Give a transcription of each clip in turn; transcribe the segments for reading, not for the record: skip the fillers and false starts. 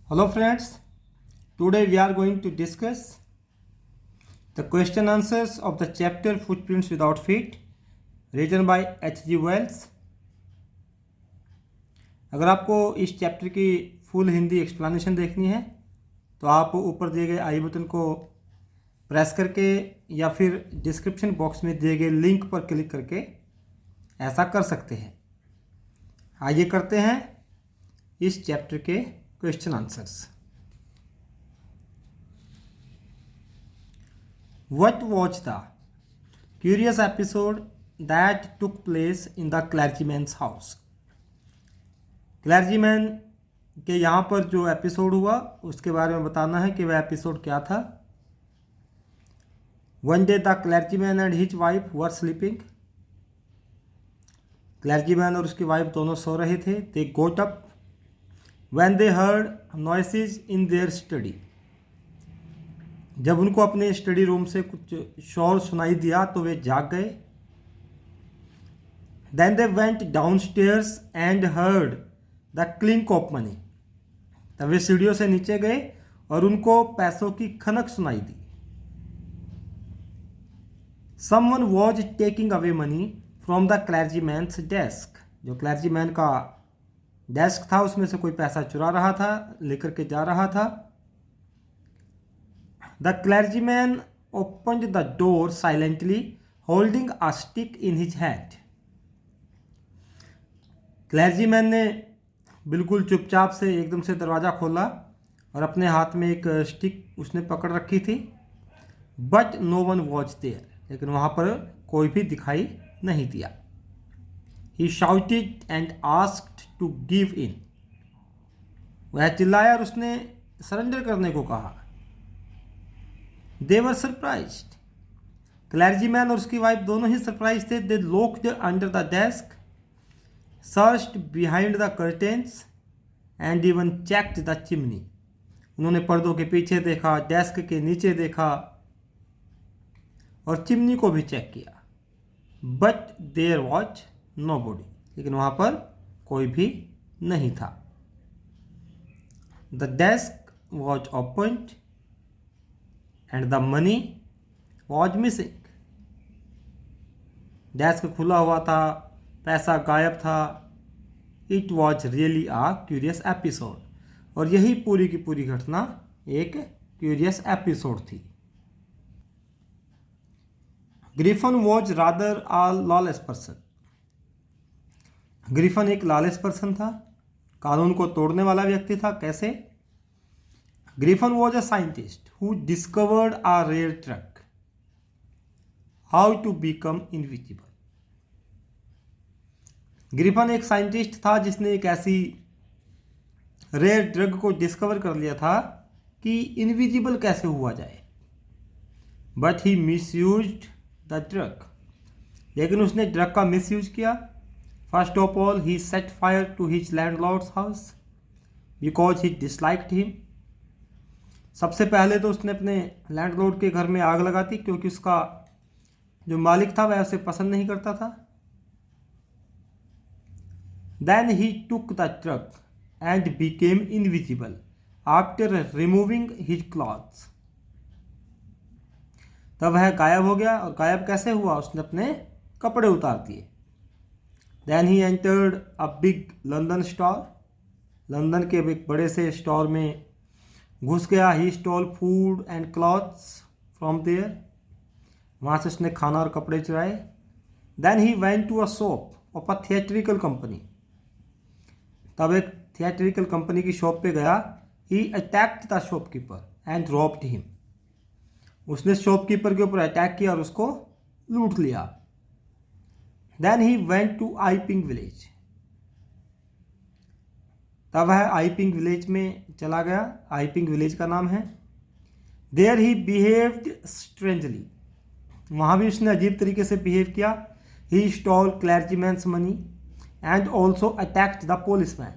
Hello friends, today we are going to discuss the question answers of the chapter Footprints Without Feet written by H.G. Wells। अगर आपको इस chapter की full Hindi explanation देखनी है तो आप ऊपर दिए गए आई बटन को प्रेस करके या फिर डिस्क्रिप्शन बॉक्स में दिए गए लिंक पर क्लिक करके ऐसा कर सकते हैं। आइए करते हैं इस चैप्टर के question answers. What was the curious episode that took place in the clergyman's house? Clergyman के यहाँ पर जो एपिसोड हुआ उसके बारे में बताना है कि वह एपिसोड क्या था। One day the clergyman and his wife were sleeping। Clergyman और उसकी वाइफ दोनों सो रहे थे। They got up when they heard noises in their study। जब उनको अपने स्टडी रूम से कुछ शोर सुनाई दिया तो वे जाग गए। Then they went downstairs and heard the clink of money। तब वे सीढ़ियों से नीचे गए और उनको पैसों की खनक सुनाई दी। Someone was taking away money from the clergyman's desk। जो क्लर्जीमैन का डेस्क था उसमें से कोई पैसा चुरा रहा था, लेकर के जा रहा था। The clergyman opened the door silently, holding a stick in his hand। Clergyman ने बिल्कुल चुपचाप से एकदम से दरवाज़ा खोला और अपने हाथ में एक स्टिक उसने पकड़ रखी थी। But no one was there। लेकिन वहाँ पर कोई भी दिखाई नहीं दिया। He shouted and asked to give in। वह चिल्लाया और उसने सरेंडर करने को कहा। They were surprised। क्लर्जीमैन और उसकी वाइफ दोनों ही सरप्राइज थे। They looked under the desk, searched behind the curtains and even checked the chimney। उन्होंने पर्दों के पीछे देखा, डेस्क के नीचे देखा और चिमनी को भी चेक किया। But there was nobody। लेकिन वहाँ पर कोई भी नहीं था। The desk was opened and the money was missing। Desk खुला हुआ था, पैसा गायब था। It was really a curious episode। और यही पूरी की पूरी घटना एक क्यूरियस एपिसोड थी। Griffin was rather a lawless person। Griffin एक लॉलेस पर्सन था, कानून को तोड़ने वाला व्यक्ति था। कैसे? Griffin was a scientist who discovered a rare truck, how to become invisible. Griffin एक साइंटिस्ट था जिसने एक ऐसी रेयर ड्रग को डिस्कवर कर लिया था कि इनविजिबल कैसे हुआ जाए। But he misused the drug. लेकिन उसने ड्रग का मिसयूज किया। First of all, he set fire to his landlord's house because he disliked him। सबसे पहले तो उसने अपने लैंडलॉर्ड के घर में आग लगा दी क्योंकि उसका जो मालिक था वह उसे पसंद नहीं करता था। Then he took the truck and became invisible after removing his clothes। तब वह गायब हो गया। और गायब कैसे हुआ? उसने अपने कपड़े उतार दिए। Then he entered a big London store। London के एक बड़े से स्टोर में घुस गया। He stole food and clothes from there। वहाँ से उसने खाना और कपड़े चुराए। Then he went to a shop of a theatrical company। तब एक theatrical कंपनी की शॉप पे गया। He attacked the shopkeeper and robbed him। उसने शॉपकीपर के ऊपर अटैक किया और उसको लूट लिया। Then he went to Iping village। तब वह आइपिंग विलेज में चला गया। आइपिंग विलेज का नाम है। There he behaved strangely। वहाँ भी उसने अजीब तरीके से बिहेव किया। He stole clergyman's money and also attacked the policeman।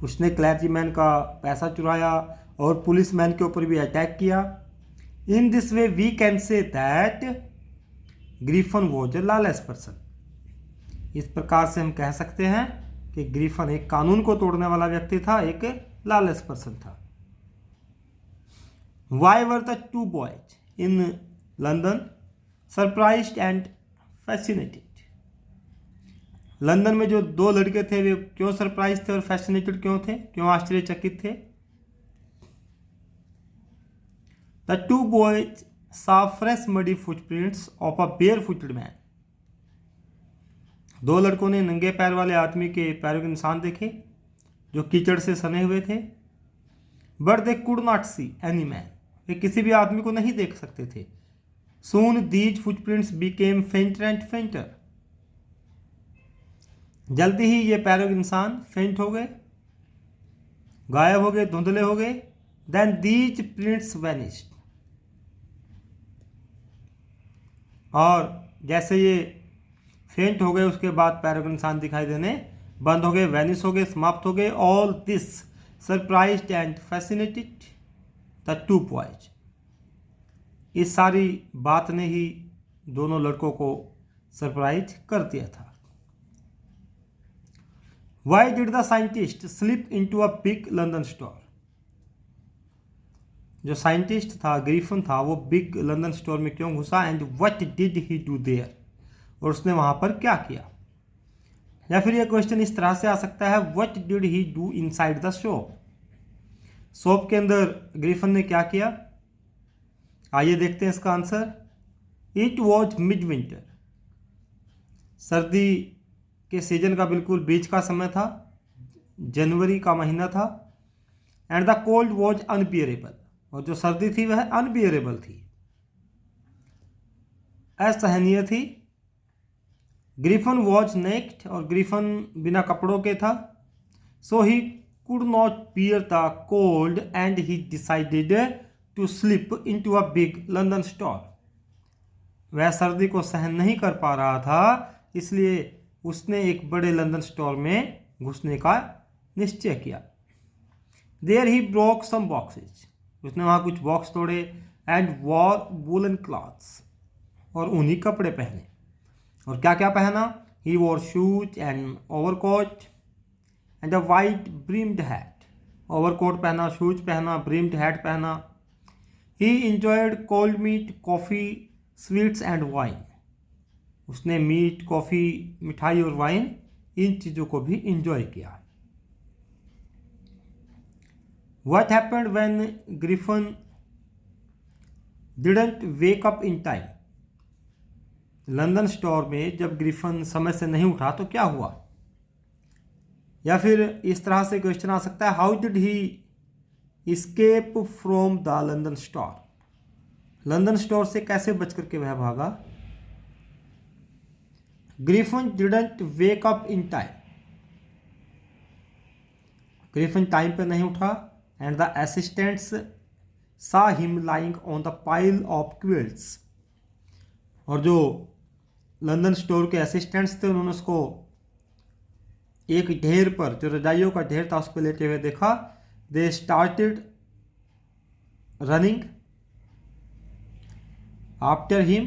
उसने क्लर्जीमैन का पैसा चुराया और पुलिसमैन के ऊपर भी अटैक किया। In this way we can say that Griffin was a lawless person. इस प्रकार से हम कह सकते हैं कि ग्रिफन एक कानून को तोड़ने वाला व्यक्ति था, एक लॉलेस पर्सन था। Why were the two boys in London surprised and fascinated? London में जो दो लड़के थे वे क्यों सरप्राइज थे और फैसिनेटेड क्यों थे, क्यों आश्चर्यचकित थे? The two boys saw fresh muddy footprints of a barefooted man. दो लड़कों ने नंगे पैर वाले आदमी के पैरों के निशान देखे जो कीचड़ से सने हुए थे। But they could not see any man. वे किसी भी आदमी को नहीं देख सकते थे। Soon these footprints became fainter and fainter. जल्दी ही ये पैरों के निशान फेंट हो गए, गायब हो गए, धुंधले हो गए। Then these prints vanished. और जैसे ये फेंट हो गए उसके बाद पैरों के निशान दिखाई देने बंद हो गए, वैनिश हो गए, समाप्त हो गए। All this surprised and fascinated the two boys. इस सारी बात ने ही दोनों लड़कों को सरप्राइज कर दिया था। Why did the scientist slip into a big London store? जो साइंटिस्ट था, ग्रिफन था, वो बिग लंदन स्टोर में क्यों घुसा? And what did he do their? और उसने वहां पर क्या किया? या फिर यह क्वेश्चन इस तरह से आ सकता है, what did he do inside the shop? Shop के अंदर ग्रिफन ने क्या किया? आइए देखते हैं इसका answer. It was mid winter. सर्दी के सीजन का बिल्कुल बीच का समय था, जनवरी का महीना था। And the cold was unbearable. और जो सर्दी थी वह अनबियरेबल थी, असहनीय थी। Griffin was naked. और ग्रिफन बिना कपड़ों के था। So he could not bear the cold and he decided to slip into a big London store. वह सर्दी को सहन नहीं कर पा रहा था, इसलिए उसने एक बड़े लंदन स्टोर में घुसने का निश्चय किया। There he broke some boxes. उसने वहाँ कुछ बॉक्स तोड़े। And wore woollen clothes. और ऊनी कपड़े पहने। और क्या क्या पहना? He wore shoes and overcoat and a white brimmed hat. Overcoat पहना, शूज पहना, ब्रिम्ड हैट पहना। He enjoyed cold meat, coffee, sweets and wine. उसने मीट, कॉफ़ी, मिठाई और वाइन, इन चीज़ों को भी इंजॉय किया। What happened when Griffin didn't wake up in time? London store में जब ग्रिफन समय से नहीं उठा तो क्या हुआ? या फिर इस तरह से क्वेश्चन आ सकता है, how did he escape from the London store? London store से कैसे बच करके वह भागा? Griffin didn't wake up in time. Griffin time पे नहीं उठा। एंड द असिस्टेंट्स सा him lying on the pile of quilts. और जो लंदन स्टोर के असिस्टेंट्स थे उन्होंने उसको एक ढेर पर, जो रजाइयों का ढेर था, उस पर लेटे हुए देखा। They started running after him.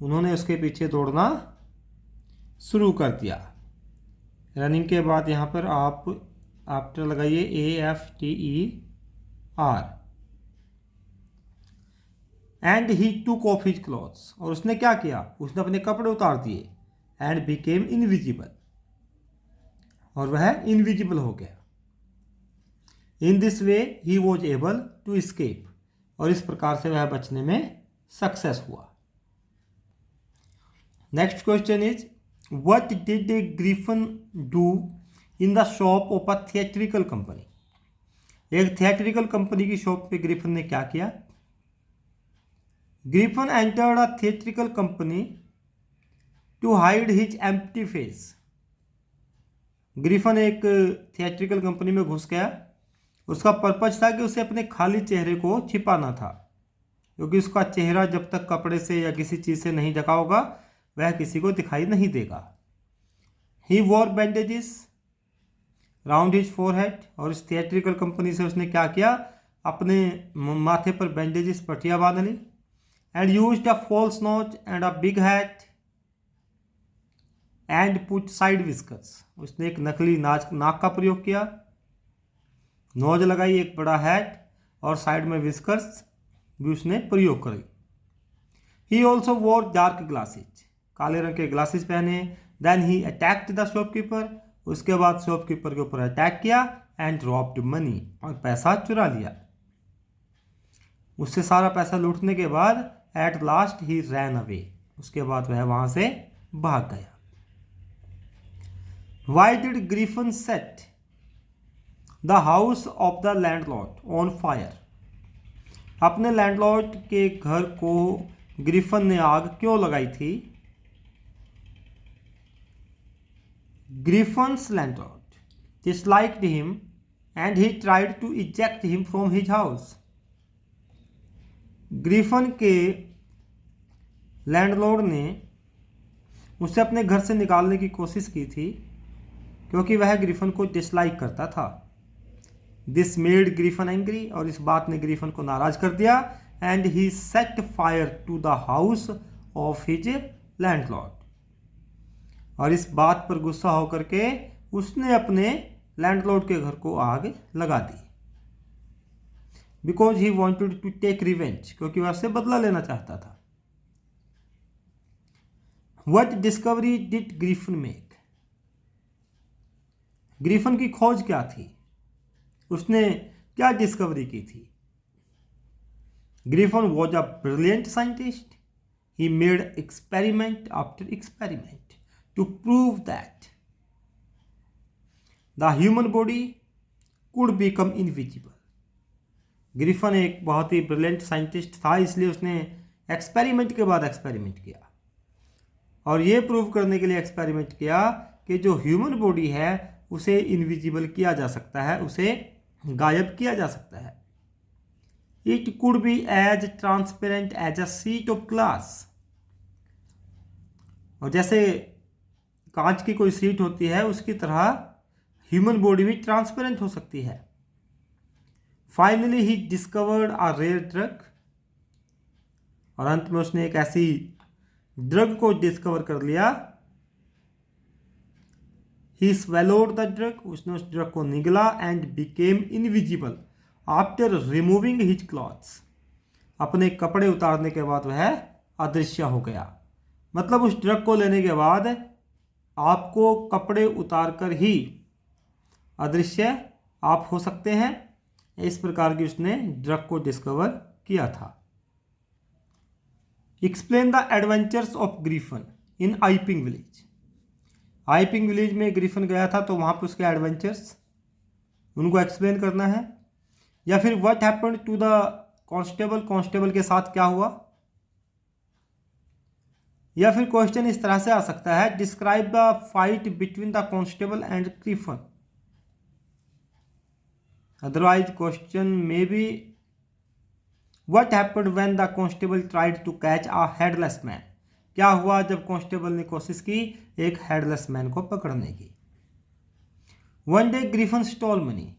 उन्होंने उसके पीछे दौड़ना शुरू कर दिया। रनिंग के बाद यहाँ पर आप आफ्टर लगाइए, AFTER। एंड ही टूक ऑफ हिज क्लॉथ्स। और उसने क्या किया? उसने अपने कपड़े उतार दिए। And became invisible. और वह इनविजिबल हो गया। In this way he was able to escape. और इस प्रकार से वह बचने में सक्सेस हुआ। Next question is, what did Griffin do in the shop of a theatrical company? एक थिएट्रिकल कंपनी की शॉप पे ग्रिफन ने क्या किया? Griffin entered a theatrical company to hide his empty face. Griffin एक थिएट्रिकल कंपनी में घुस गया। उसका पर्पज था कि उसे अपने खाली चेहरे को छिपाना था, क्योंकि उसका चेहरा जब तक कपड़े से या किसी चीज़ से नहीं ढका होगा वह किसी को दिखाई नहीं देगा। He wore bandages round his forehead. और इस थिएट्रिकल कंपनी से उसने क्या किया? अपने माथे पर बैंडेजेस, पट्टियाँ बांध ली। And used a false nose and a big hat. And put side whiskers, उसने एक नकली नाक का प्रयोग किया, नोज लगाई, एक बड़ा हैट और साइड में विस्कर्स भी उसने प्रयोग करी। He also wore dark glasses, काले रंग के ग्लासेस पहने। Then he attacked the shopkeeper, उसके बाद शॉपकीपर के ऊपर अटैक किया एंड रॉब्ड मनी, और पैसा चुरा लिया। उससे सारा पैसा लूटने के बाद at last he ran away, उसके बाद वह वहां से भाग गया। Why did Griffin set the house of the landlord on fire, अपने लैंडलॉर्ड के घर को ग्रीफन ने आग क्यों लगाई थी? Griffin's landlord disliked him and he tried to eject him from his house, Griffin के लैंडलॉर्ड ने उसे अपने घर से निकालने की कोशिश की थी क्योंकि वह ग्रीफन को डिसलाइक करता था। दिस मेड ग्रीफन एंग्री, और इस बात ने ग्रीफन को नाराज कर दिया। And he set fire to the house of his landlord, और इस बात पर गुस्सा होकर के उसने अपने लैंडलॉर्ड के घर को आग लगा दी। Because he wanted to take revenge, क्योंकि वह उससे बदला लेना चाहता था। What discovery did Griffin make, Griffin की खोज क्या थी, उसने क्या डिस्कवरी की थी? Griffin was a brilliant scientist, he made experiment after experiment to prove that the human body could become invisible. Griffin एक बहुत ही ब्रिलियंट साइंटिस्ट था, इसलिए उसने एक्सपेरिमेंट के बाद एक्सपेरिमेंट किया और ये प्रूव करने के लिए एक्सपेरिमेंट किया कि जो ह्यूमन बॉडी है उसे इनविजिबल किया जा सकता है, उसे गायब किया जा सकता है। It could be as transparent as a sheet of glass, और जैसे कांच की कोई शीट होती है उसकी तरह ह्यूमन बॉडी भी ट्रांसपेरेंट हो सकती है। Finally he discovered a rare drug, और अंत में उसने एक ऐसी ड्रग को डिस्कवर कर लिया। ही स्वेलोड द ड्रग, उसने उस ड्रग को निगला and became invisible after removing his clothes, अपने कपड़े उतारने के बाद वह अदृश्य हो गया। मतलब उस ड्रग को लेने के बाद आपको कपड़े उतारकर ही अदृश्य आप हो सकते हैं। इस प्रकार की उसने ड्रग को डिस्कवर किया था। Explain the adventures of Griffin in Iping village, Iping village में ग्रीफन गया था तो वहां पर उसके एडवेंचर्स उनको एक्सप्लेन करना है। या फिर what happened to the constable, constable के साथ क्या हुआ। या फिर क्वेश्चन इस तरह से आ सकता है, describe the fight between the constable and Griffin. Otherwise question may be what happened when the constable tried to catch a headless man, क्या हुआ जब कांस्टेबल ने कोशिश की एक हेडलेस मैन को पकड़ने की। One day Griffin stole money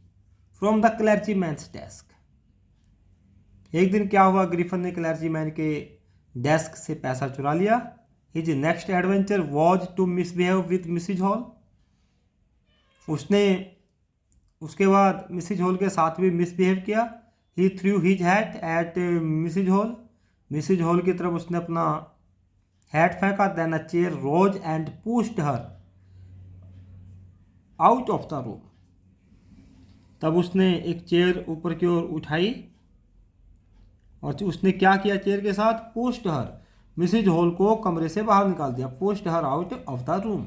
from the clergyman's desk, एक दिन क्या हुआ, ग्रीफन ने क्लर्जी मैन के डेस्क से पैसा चुरा लिया। His next adventure was to misbehave with Mrs Hall, उसने उसके बाद मिसिज हॉल के साथ भी मिसबिहेव किया। He threw his hat at Mrs Hall, Mrs Hall की तरफ उसने अपना हैट फेंका। Then a chair rose and pushed her out of the room, तब उसने एक चेयर ऊपर की ओर उठाई और उसने क्या किया चेयर के साथ, पुश्ड हर, मिसिज हॉल को कमरे से बाहर निकाल दिया। Pushed her out of the room.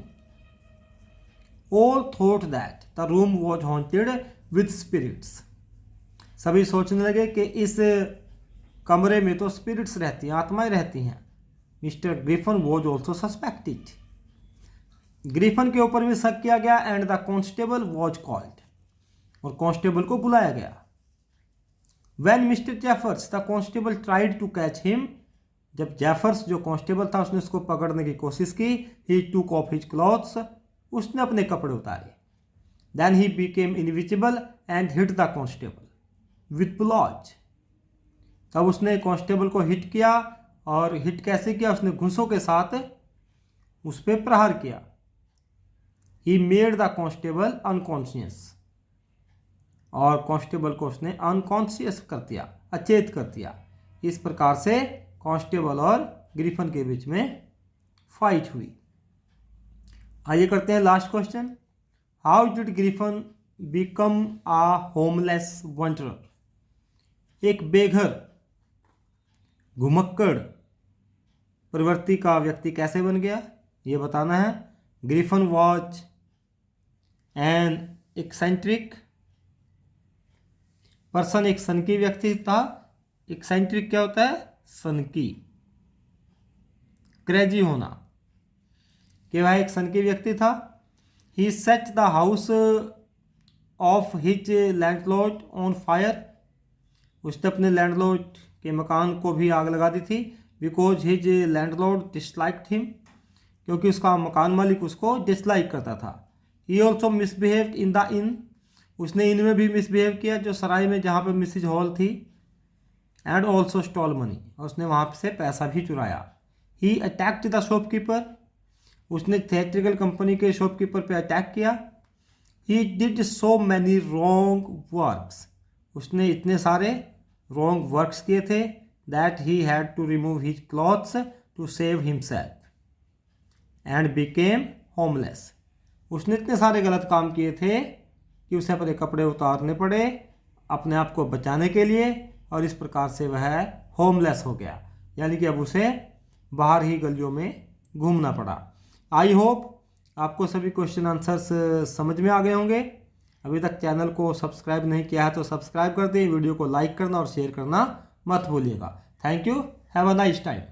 All thought that the room was haunted with spirits, सभी सोचने लगे कि इस कमरे में तो स्पिरिट्स रहती हैं, आत्माएं रहती हैं। Mr Griffin was also suspected, Griffin के ऊपर भी शक किया गया। And the constable was called, और कांस्टेबल को बुलाया गया। When Mr Jeffers the constable tried to catch him, जब जेफर्स जो कांस्टेबल था उसने उसको पकड़ने की कोशिश की। ही टूक ऑफ हिज क्लॉथ्स, उसने अपने कपड़े उतारे। Then he became invisible and hit the constable with blows, तब उसने कांस्टेबल को हिट किया, और हिट कैसे किया, उसने घूंसों के साथ उस पर प्रहार किया। He made the constable unconscious, और कांस्टेबल को उसने अनकॉन्शियस कर दिया, अचेत कर दिया। इस प्रकार से कांस्टेबल और ग्रिफन के बीच में फाइट हुई। आइए करते हैं last question. How did Griffin become a homeless wanderer? एक बेघर घुमक्कड़ प्रवृत्ति का व्यक्ति कैसे बन गया, ये बताना है। Griffin was an eccentric person, एक सनकी व्यक्ति था। एक्सेंट्रिक क्या होता है? सनकी, क्रेजी होना, कि वह एक सनकी व्यक्ति था। He set the house of his landlord on fire, उसने अपने लैंडलॉर्ड के मकान को भी आग लगा दी थी। Because his landlord disliked him, क्योंकि उसका मकान मालिक उसको डिसलाइक करता था। He also misbehaved in the in, उसने इन में भी मिसबिहेव किया, जो सराय में जहाँ पर मिसिज हॉल थी। एंड ऑल्सो स्टॉल मनी, उसने वहाँ से पैसा भी चुराया। ही अटैक्ड द शॉपकीपर, उसने थिएट्रिकल कंपनी के शॉपकीपर पे अटैक किया। He did so many wrong works, उसने इतने सारे रॉन्ग वर्क्स किए थे। That he had to remove his clothes to save himself and became homeless, उसने इतने सारे गलत काम किए थे कि उसे अपने कपड़े उतारने पड़े अपने आप को बचाने के लिए, और इस प्रकार से वह होमलेस हो गया, यानी कि अब उसे बाहर ही गलियों में घूमना पड़ा। आई होप आपको सभी क्वेश्चन आंसर्स समझ में आ गए होंगे। अभी तक चैनल को सब्सक्राइब नहीं किया है तो सब्सक्राइब कर दें, वीडियो को लाइक करना और शेयर करना मत भूलिएगा। Thank you, have a nice time.